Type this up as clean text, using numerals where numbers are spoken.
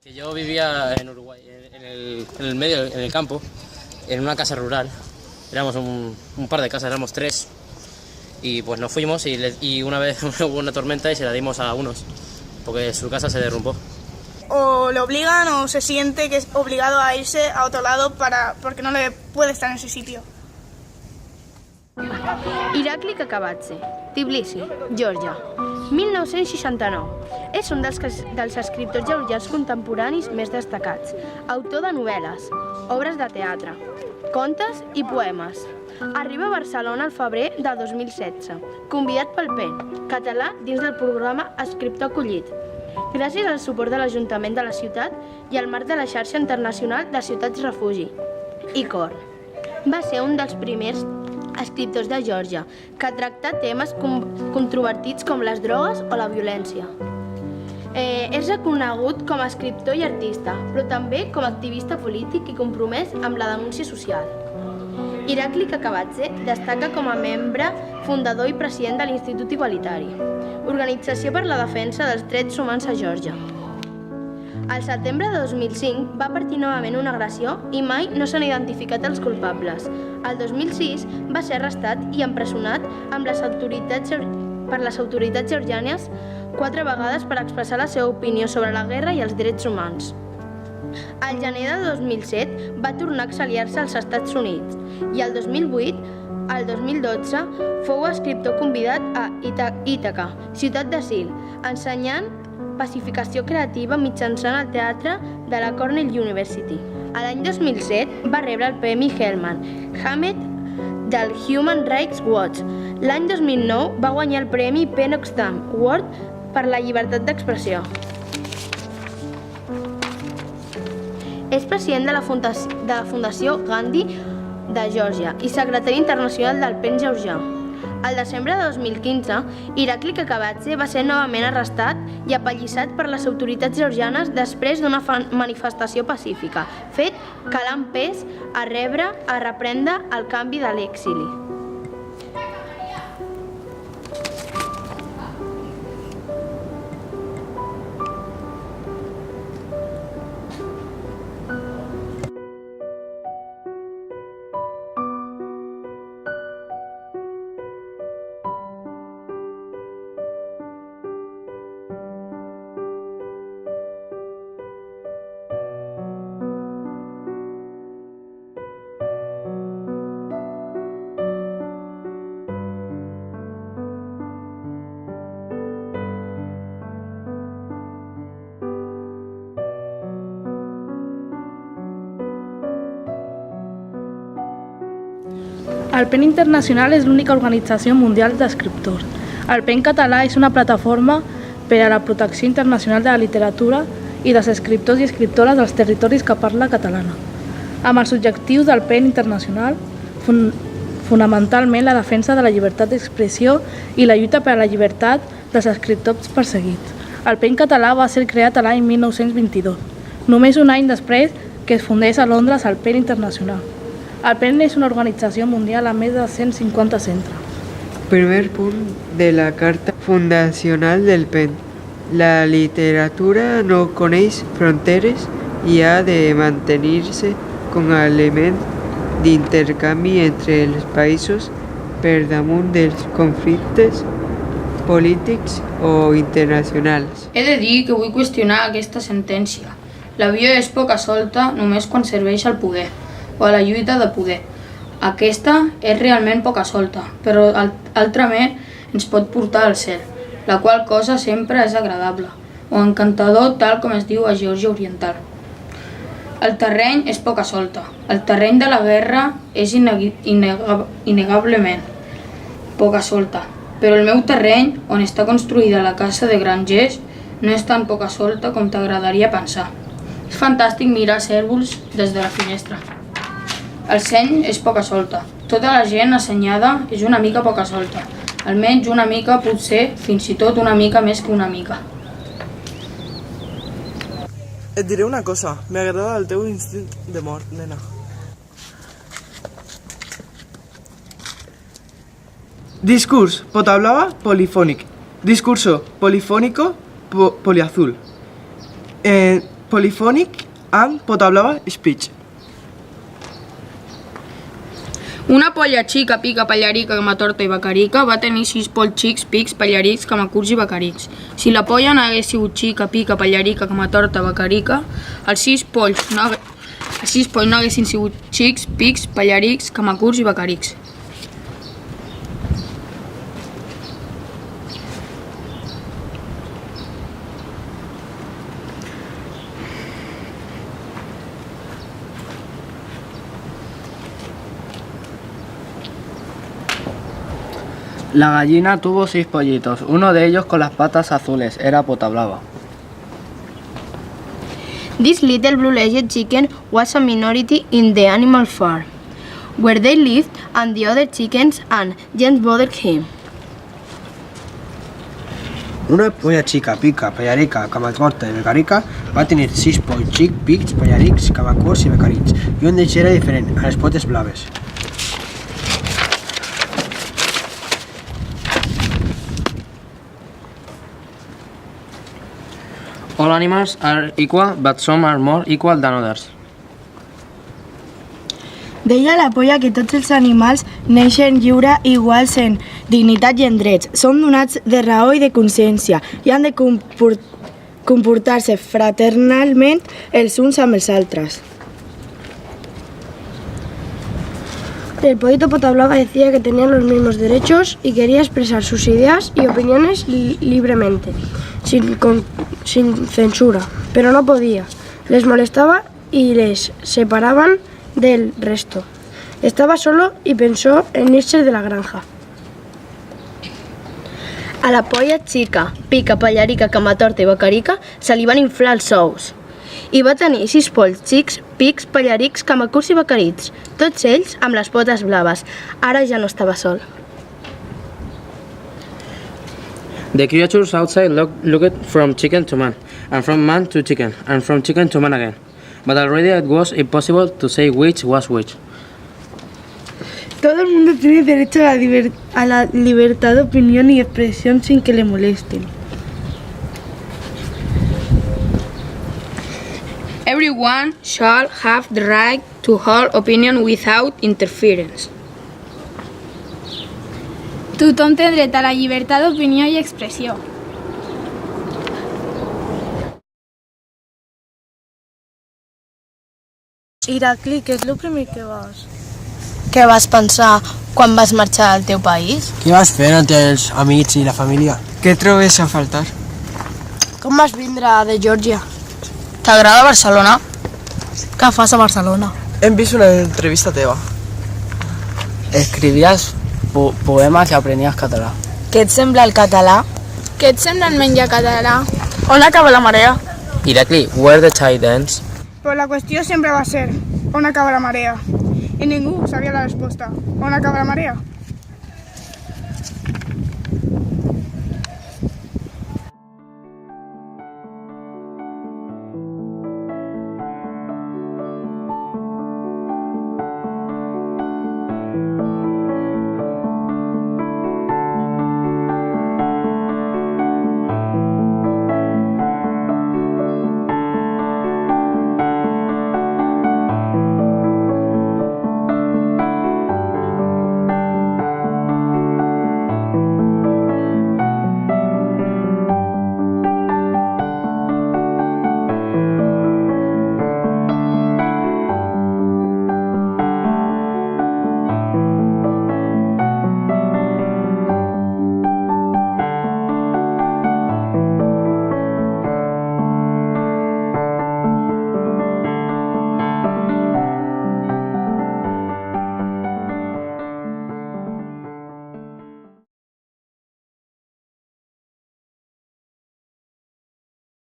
Que yo vivía en Uruguay, en el medio, en el campo, en una casa rural. Éramos un par de casas, éramos 3. Y pues nos fuimos y una vez hubo una tormenta y se la dimos a unos, porque su casa se derrumbó. O le obligan o se siente que es obligado a irse a otro lado porque no le puede estar en ese sitio. Irakli Kakabadze, Tbilisi, Geòrgia, 1969. És un dels escriptors georgians contemporanis més destacats, autor de novel·les, obres de teatre, contes i poemes. Arriba a Barcelona al febrer de 2016, convidat pel PEN, català dins del programa Escriptor Acollit, gràcies al suport de l'Ajuntament de la ciutat i al marc de la xarxa internacional de ciutats refugi, ICOR. Va ser un dels primers escriptors de Geòrgia que tracta temes controvertits com les drogues o la violència. És reconegut com a escriptor i artista, però també com a activista polític i compromès amb la denúncia social. Irakli Kakabadze destaca com a membre fundador i president de l'Institut Igualitari, organització per la defensa dels drets humans a Geòrgia. Al setembre de 2005 va patir novament una agressió i mai no s'han identificat els culpables. El 2006 va ser arrestat i empresonat per les autoritats georgianes 4 vegades per expressar la seva opinió sobre la guerra i els drets humans. Al gener de 2007 va tornar a exiliar-se als Estats Units i el 2008 al 2012 fou escriptor convidat a Ítaca, ciutat d'asil, ensenyant pacificació creativa mitjançant el teatre de la Cornell University. L'any 2007 va rebre el Premi Hellman Hamed del Human Rights Watch. L'any 2009 va guanyar el Premi Potsdam Award per la llibertat d'expressió. És president de la Fundació Gandhi de Geòrgia i secretari internacional del PEN georgià. Al desembre de 2015, Irakli Kakabadze va ser novament arrestat i apallissat per les autoritats georgianes després d'una manifestació pacífica, fet que l'ha empès a reprendre el canvi de l'exili. El PEN Internacional és l'única organització mundial d'escriptors. El PEN català és una plataforma per a la protecció internacional de la literatura i dels escriptors i escriptores dels territoris que parla catalana. Amb els objectius del PEN Internacional, fonamentalment la defensa de la llibertat d'expressió i la lluita per a la llibertat dels escriptors perseguits. El PEN català va ser creat l'any 1922, només un any després que es fundés a Londres el PEN Internacional. El PEN és una organització mundial amb més de 150 centres. Primer punt de la Carta Fundacional del PEN. La literatura no coneix fronteres i ha de mantenir-se com a element d'intercanvi entre els països per damunt dels conflictes polítics o internacionals. He de dir que vull qüestionar aquesta sentència. L'avió és poca solta només quan serveix al poder o a la lluita de poder. Aquesta és realment poca solta, però altrament ens pot portar al cel, la qual cosa sempre és agradable, o encantador tal com es diu a Geòrgia Oriental. El terreny és poca solta. El terreny de la guerra és innegablement poca solta, però el meu terreny, on està construïda la casa de grangers, no és tan poca solta com t'agradaria pensar. És fantàstic mirar cérvols des de la finestra. El seny és poca solta. Tota la gent assenyada és una mica poca solta. Almenys una mica, potser fins i tot una mica més que una mica. Et diré una cosa, m'agrada el teu instint de mort, nena. Discurs, potablava, polifònic. Discurso, polifónico, poliazul. polyphonic and Potablava speech. Una polla xica, pica, pallarica, camatorta i becarica va tenir 6 polls xics, pics, pallarics, camacurts i becarics. Si la polla no hagués sigut xica, pica, pallarica, camatorta, becarica, els 6 polls no haguessin sigut xics, pics, pallarics, camacurts i becarics. La gallina tuvo 6 pollitos, uno de ellos con las patas azules, era Potablava. This little blue-legged chicken was a minority in the animal farm, where they lived and the other chickens and didn't bother him. Una polla xica, pica, pallarica, camatorta i becarica va tenir 6 polls xics, pics, pallarics, camacurts i becarics, i un d'ells era diferent, a les potes blaves. All animals are equal, but some are more equal than others. Deia la polla que tots els animals neixen lliure iguals en dignitat i en drets. Són donats de raó i de consciència i han de comportar-se fraternalment els uns amb els altres. El pollito Potablava decía que tenían los mismos derechos y quería expresar sus ideas y opiniones libremente, sin censura, pero no podía. Les molestaba y les separaban del resto. Estaba solo y pensó en irse de la granja. A la polla xica, pica, pallarica, camatorta i becarica se li van inflar els ous. I va tenir 6 polls xics, pics, pallarics, camacurts i becarits, tots ells amb les potes blaves. Ara ja no estava sol. The creatures outside looked from chicken to man, and from man to chicken, and from chicken to man again. But already it was impossible to say which was which. Todo el mundo tiene derecho a la libertad de opinión y expresión sin que le molesten. Everyone shall have the right to hold opinion without interference. Tothom té dret a la llibertat d'opinió i expressió. Irakli, què és el primer que vas? Què vas pensar quan vas marxar del teu país? Què vas fer amb els amics i la família? Què trobes a faltar? Com vas vindre de Geòrgia? T'agrada Barcelona? Què fas a Barcelona? Hem vist una entrevista teva. Escrivías poemes i aprenies català. Què et sembla el català? Què et sembla el menjar català? On acaba la marea? Irakli, where the tide ends? Però la qüestió sempre va ser on acaba la marea. I ningú sabia la resposta. On acaba la marea?